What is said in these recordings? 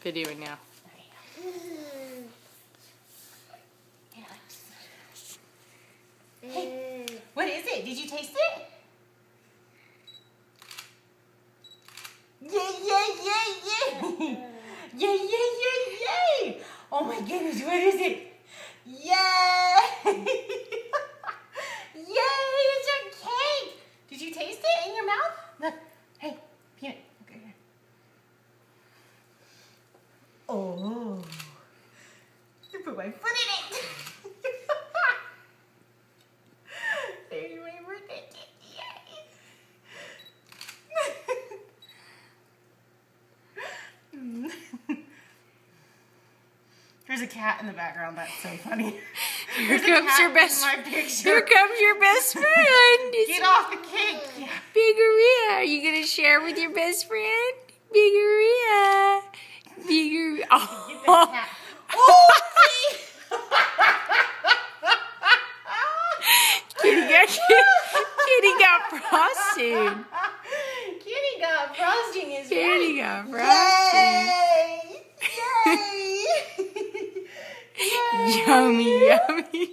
videoing now. Hey, what is it? Did you taste it? Yay, yay, yay, yay! Yay, yay, yay, yay! Oh my goodness, what is it? Yay! Yay, it's your cake! Did you taste it in your mouth? Look, hey, Peanut, look right here. Oh, I put my foot in it! There's my birthday cake, yay! There's a cat in the background, that's so funny. Here comes your best friend. Get off the cake. Biggeria, are you gonna share with your best friend? Biggeria. Biggeria. Oh. Get the cat. Oh, Kitty got frosting. Kitty got frosting is Kitty right. got frosting. Yay! Yay! Yummy, yummy.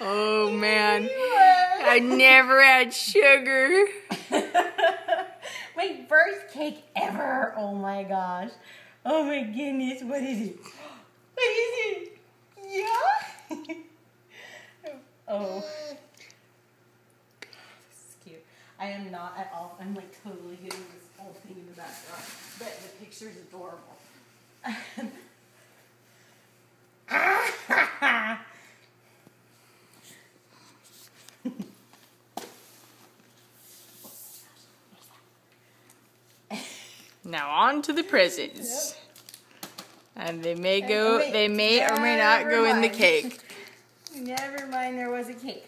Oh man, I never had sugar. My first cake ever. Oh my gosh. Oh my goodness. What is it? What is it? Yeah? Oh. This is cute. I am not at all. I'm like totally getting this whole thing in the background. But the picture is adorable. Now on to the presents. Yep. And they may go, they may or may not go in the cake. Never mind, there was a cake.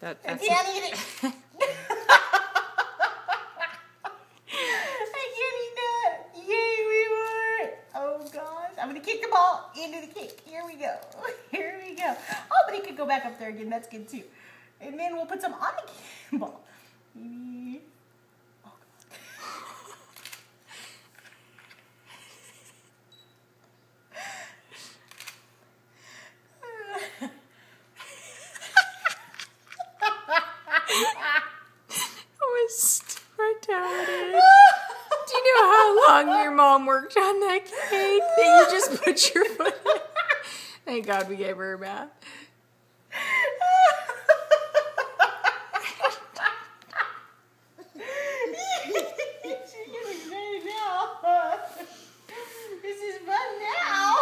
That's I can't eat it. I can't eat that. Yay, we won. Oh gosh. I'm going to kick the ball into the cake. Here we go. Here we go. Oh, but it could go back up there again. That's good too. And then we'll put some on the ball. Maybe. Oh god. I was right down with it. Do you know how long your mom worked on that cake that you just put your foot in? Thank God we gave her a bath. This is fun now.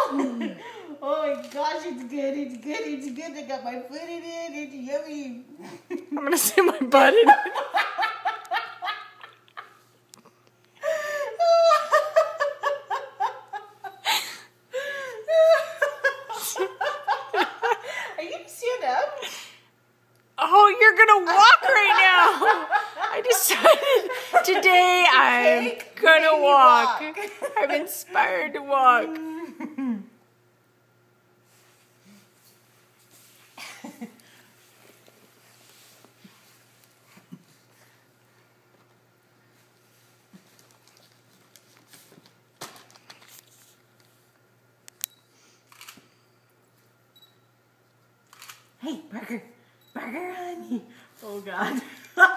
Oh my gosh, it's good, it's good, it's good. I got my foot in it, it's yummy. I'm gonna stick my butt in it. Are you gonna stand up? Oh, you're gonna walk right now. I decided today I'm gonna walk. I'm inspired to walk. Hey, Burger. Burger, honey. Oh, God. That's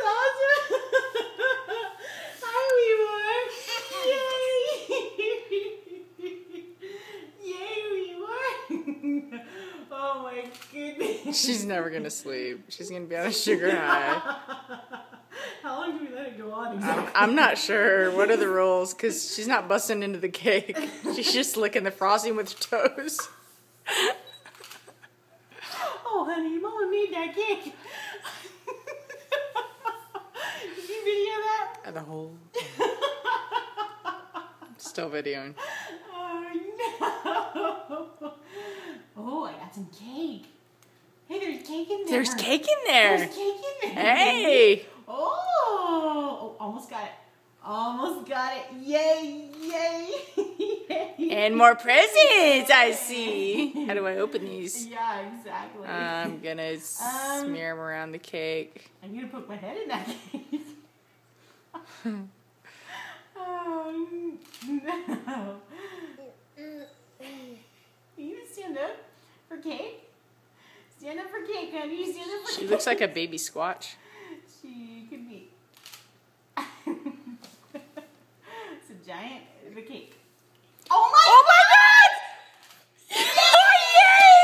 awesome. Hi, we won. Yay. Yay, we won. Oh, my goodness. She's never gonna sleep. She's gonna be on a sugar high. How long do we let it go on exactly? I'm not sure. What are the rules? Because she's not busting into the cake. She's just licking the frosting with her toes. Oh, honey, Mama made that cake. Did you video that? The whole. Still videoing. Oh, no. some cake. Hey, there's cake in there. There's cake in there. There's cake in there. Hey. Oh, almost got it. Almost got it. Yay, yay. And more presents, I see. How do I open these? Yeah, exactly. I'm gonna smear them around the cake. I'm gonna put my head in that cake. Oh, no. You gonna stand up for cake? Stand up for cake, honey. Stand up for cake. She looks like a baby squatch. She could be. It's a giant cake. Oh my God! Oh, yay!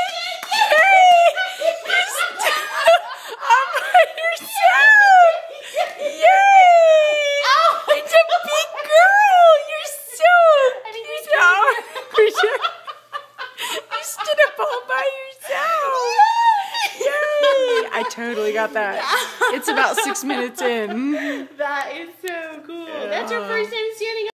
Yay! All by yourself! Yay! Ow! It's a big girl! You're so cute! Oh, you stood up all by yourself! Yay! I totally got that. It's about 6 minutes in. That is so cool. That's your first time standing